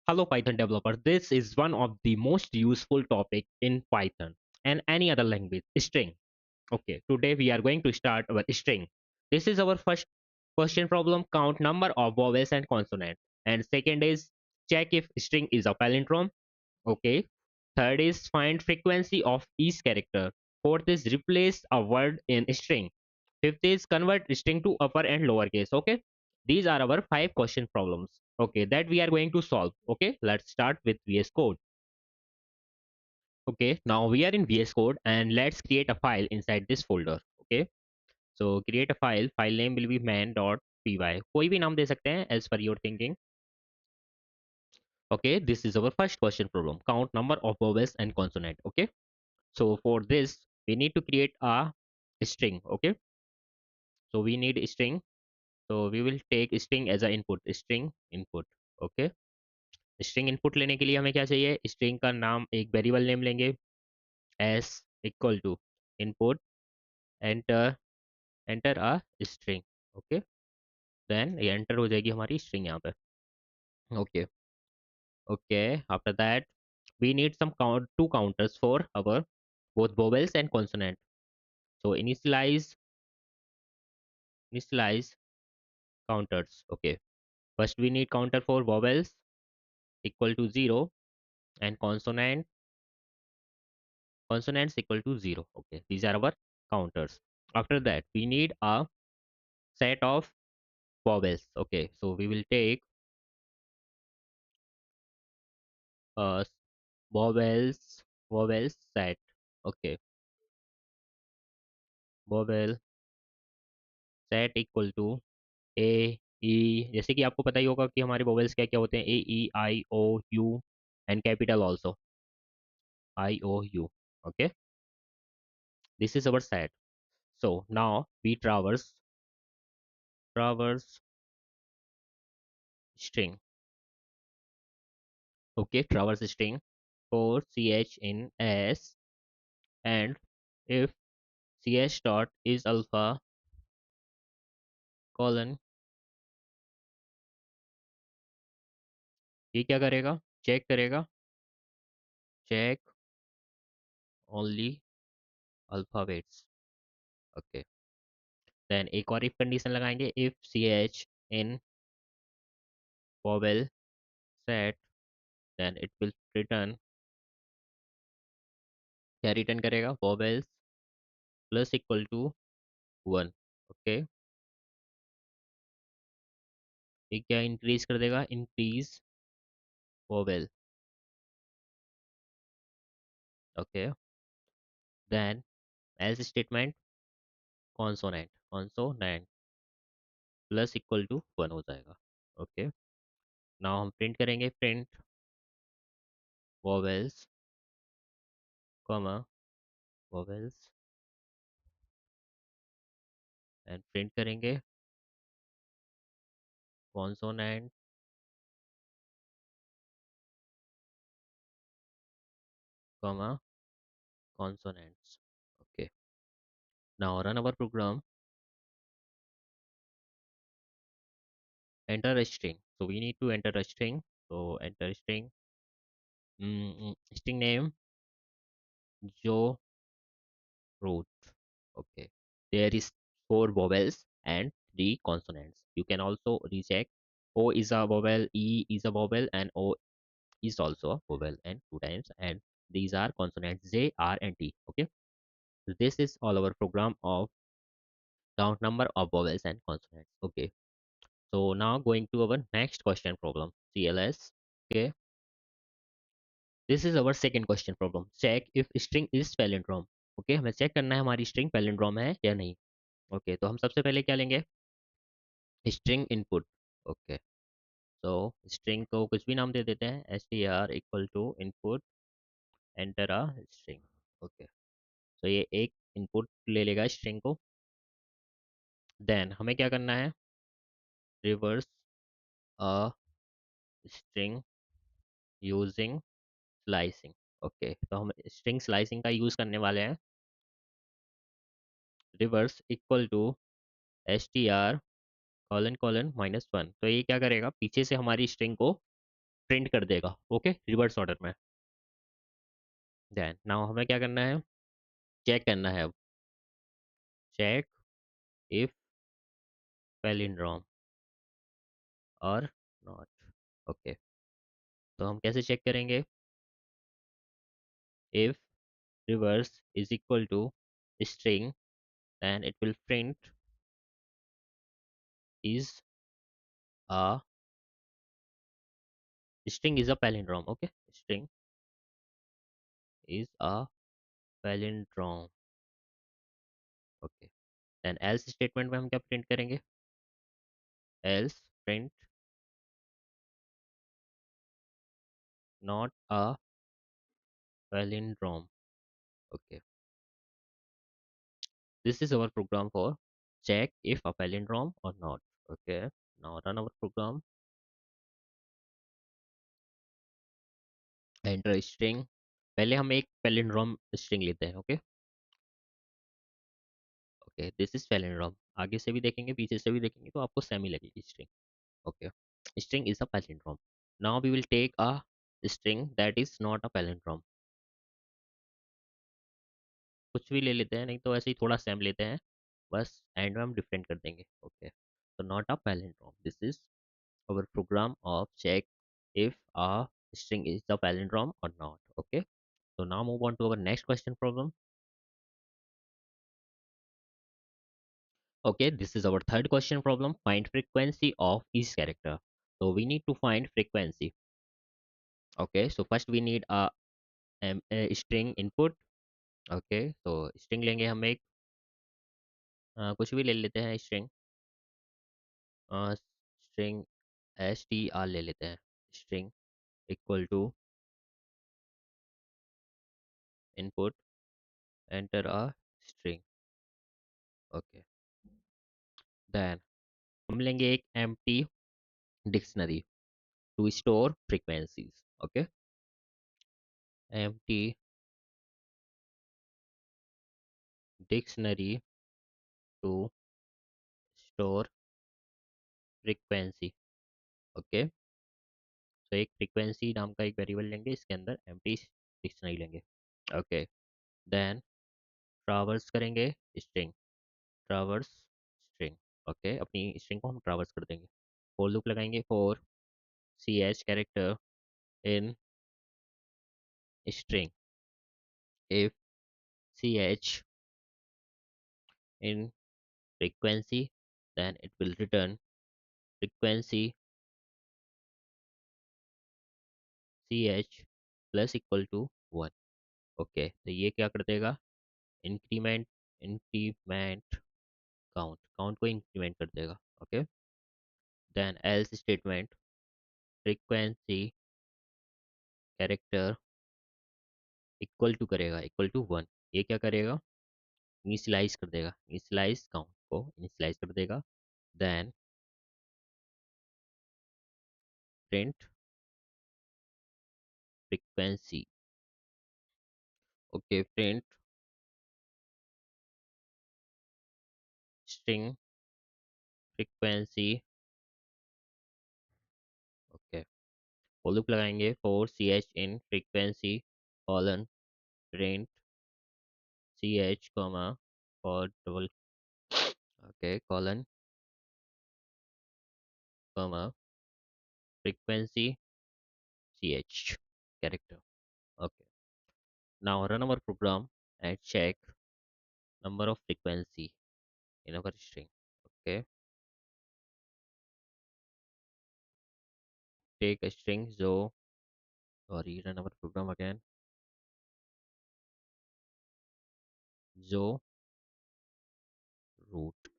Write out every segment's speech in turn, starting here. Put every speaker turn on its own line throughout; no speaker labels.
Hello Python developer. This is one of the most useful topic in Python and any other language, string. Okay, today we are going to start our string. This is our first question problem, count number of vowels and consonants. And second is check if string is a palindrome. Okay. Third is find frequency of each character. Fourth is replace a word in string. Fifth is convert string to upper and lower case. Okay. These are our 5 question problems. Okay, that we are going to solve. Okay, let's start with VS Code. Okay, now we are in VS Code and let's create a file inside this folder. Okay, so create a file name will be man.py. कोई भी नाम दे सकते हैं as per your thinking. Okay, this is our first question problem. Count number of vowels and consonant. Okay, so for this we need to create a string. Okay, so we need a string, so we will take string as a input, string input. Okay, string input लेने के लिए हमें क्या चाहिए, string का नाम एक variable name लेंगे S equal to input enter enter a string. Okay, then ये एंटर हो जाएगी हमारी स्ट्रिंग यहाँ पे. Okay okay, after that we need some two counters for our both vowels and consonant. So initialize counters. Okay, first we need counter for vowels equal to 0 and consonants equal to 0. Okay, these are our counters. After that we need a set of vowels. Okay, so we will take uh vowels set. Okay, vowel set equal to a e. जैसे कि आपको पता ही होगा कि हमारे vowels क्या क्या होते हैं, a e i o u and capital also I o u. Okay, this is our set. So now we traverse string. Okay, traverse string for ch in s, and if ch dot is alpha colon, ये क्या करेगा, check करेगा, check only alphabets. Okay, then एक और if condition लगाएंगे, if C H in vowel set, then it will return, क्या return करेगा, vowels plus equal to 1. Okay, ये क्या इंक्रीज कर देगा, increase vowel. Okay, then else statement, consonant plus equal to 1 हो जाएगा. ओके, नाउ हम प्रिंट करेंगे, print vowels comma vowels, and print करेंगे consonant comma consonants. Okay, now run our program, enter a string. So we need to enter a string. So enter string, string name Joe root. Okay, there is 4 vowels and 3 consonants. You can also recheck, O is a vowel, E is a vowel, and O is also a vowel, and 2 times, and these are consonants J, R, and T. Okay, so this is all our program of count number of vowels and consonants. Okay, so now going to our next question problem, CLS. Okay, this is our second question problem. Check if string is palindrome. Okay, हमें check करना है हमारी string palindrome है या नहीं. Okay, तो हम सबसे पहले क्या लेंगे, string input. Okay, so string को कुछ भी नाम दे देते हैं, str equal to input enter a string. Okay, so ये एक input ले लेगा string को. Then हमें क्या करना है, reverse a string using slicing. Okay, तो हम स्ट्रिंग स्लाइसिंग का यूज करने वाले हैं. Reverse equal to S T R colon colon -1. तो ये क्या करेगा, पीछे से हमारी स्ट्रिंग को प्रिंट कर देगा। ओके, रिवर्स ऑर्डर में। देन नाउ हमें क्या करना है, चेक करना है अब, चेक इफ पैलिंड्रोम और नॉट। ओके, तो हम कैसे चेक करेंगे, if reverse is equal to string, then it will print is a string is a palindrome. Okay, string is a palindrome. Okay, then else statement में हम क्या print करेंगे, else print not a palindrome. Okay, this is our program for check if a palindrome or not. Okay, now run our program, enter string। पहले हम एक palindrome string लेते हैं। Okay, okay, this is palindrome। आगे से भी देखेंगे, पीछे से भी देखेंगे, तो आपको सेम ही लगेगी string। Okay, string is a palindrome। Now we will take a string that is not a palindrome। कुछ भी ले लेते हैं, नहीं तो ऐसे ही थोड़ा सेम लेते हैं, बस एंड में हम डिफरेंट कर देंगे। ओके, तो not a palindrome, this is our program of check if a string is a palindrome or not। Okay, so now move on to our next question problem। Okay, this is our third question problem, find frequency of each character। So we need to find frequency। Okay, so first we need a string input। Okay, तो string लेंगे हम एक, कुछ भी ले लेते हैं string, string str ले लेते हैं, string equal to input, enter a string. Okay, then हम लेंगे एक empty dictionary to store frequencies. Okay, empty dictionary to store frequency. Okay, तो एक फ्रीक्वेंसी नाम का एक वेरिएबल लेंगे, इसके अंदर एम्प्टी डिक्शनरी लेंगे। ओके, देन ट्रावर्स करेंगे स्ट्रिंग, ट्रावर्स स्ट्रिंग। ओके, अपनी स्ट्रिंग को हम ट्रावर्स कर देंगे, फॉर लूप लगाएंगे for C H character in string, if C H in frequency, then it will return frequency ch plus equal to 1। Okay, तो ये क्या कर देगा, इंक्रीमेंट, इंक्रीमेंट काउंट, काउंट को इंक्रीमेंट कर देगा। Okay, then else statement, frequency character equal to करेगा, equal to 1। ये क्या करेगा, इनिशियलाइज कर देगा, इनिशियलाइज काउंट को इनिशियलाइज कर देगा। Then print frequency. Okay, print string frequency. Okay, for loop लगाएंगे for C H in frequency colon print C H comma for double, okay, colon comma frequency C H character. Okay, now run our program and check number of frequency in our string। okay, take a string zo, sorry, run our program again, zo root।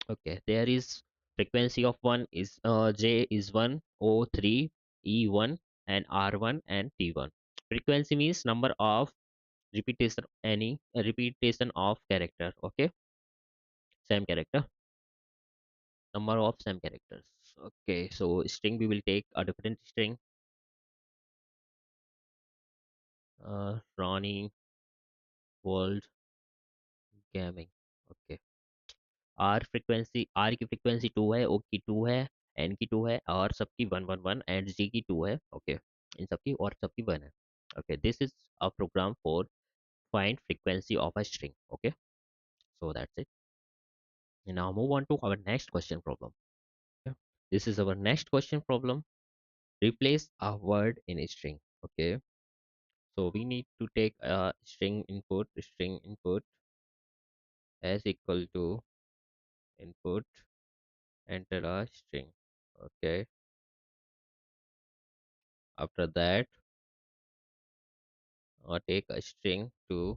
okay, there is frequency of 1 is j is 1, o 3, e 1, and r1 and t1। frequency means number of repetition, any repetition of character। okay, same character, number of same characters। okay, so string we will take a different string, Ronnie world gaming। okay, r frequency, r की frequency 2 है, o की 2 है, N की 2 है और सबकी 111 and जी की 2 है। ओके, इन सबकी और सबकी 1 है। Okay, this is a program for find frequency of a string. Okay, so that's it. And now move on to our next question problem. Okay, this is our next question problem. Replace a word in a string. Okay, so we need to take a string input as equal to input, enter a string. Okay, after that take a string to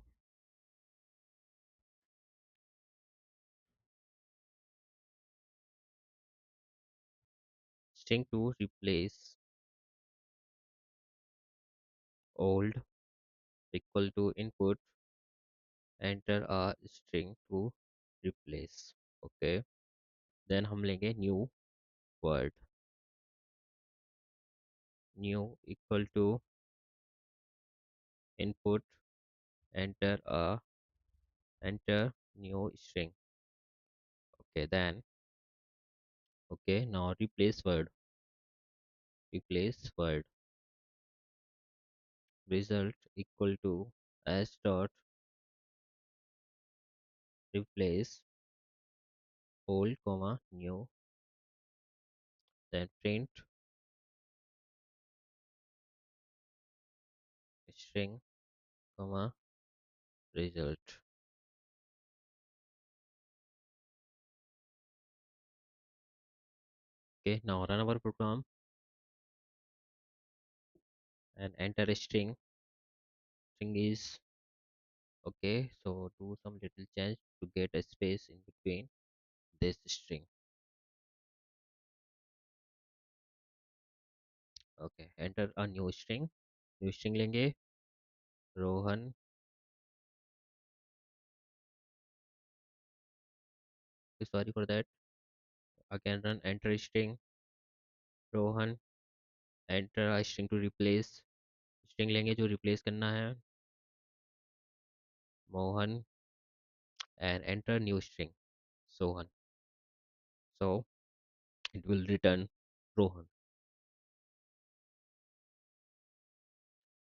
replace old equal to input, enter a string to replace. Okay, then हम लेंगे new word, new equal to input, enter a enter new string. Okay, then okay, now replace word, result equal to s dot replace old comma new, then print string comma result. Okay, now run our program and enter a string is okay, so do some little change to get a space in between this string. Okay, enter a new string लेंगे Rohan, sorry for that, again run enter string Rohan, enter a string to replace, string लेंगे जो replace करना है Mohan, and enter new string sohan, so it will return rohan.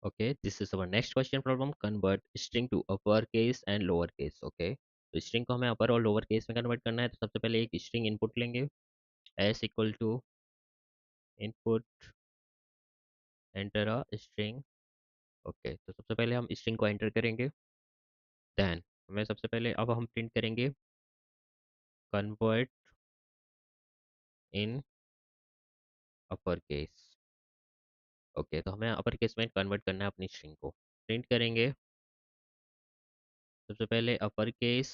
Okay, this is our next question problem. Convert string to uppercase and lowercase. Okay, तो string को हमें upper और lower case में convert करना है, तो सबसे पहले एक string input लेंगे s equal to input, enter a string. Okay, तो सबसे पहले हम string को enter करेंगे, then हमें सबसे पहले अब हम प्रिंट करेंगे convert in upper case. Okay, तो हमें अपर केस में कन्वर्ट करना है अपनी स्ट्रिंग को, प्रिंट करेंगे सबसे पहले upper case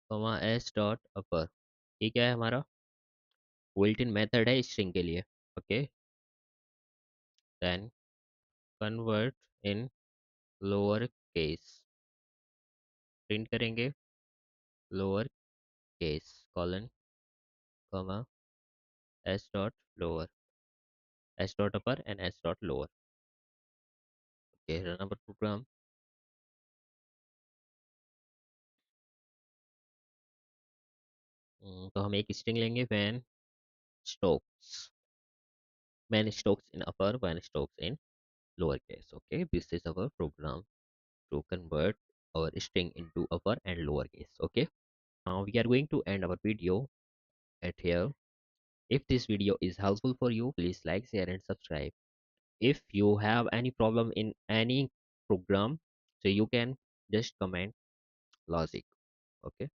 comma S dot upper, ये क्या है हमारा बिल्ट इन मेथड है स्ट्रिंग के लिए। ओके, then convert in lower case, print करेंगे lower case colon comma S dot lower, S dot upper and S dot lower. Okay, run our program. तो हम एक स्ट्रिंग लेंगे stokes when stokes in upper, when stokes in lower case. Okay, this is our program to convert our string into upper and lower case. Okay, now we are going to end our video at here. If this video is helpful for you, please like, share and subscribe. If you have any problem in any program, so you can just comment logic. Okay.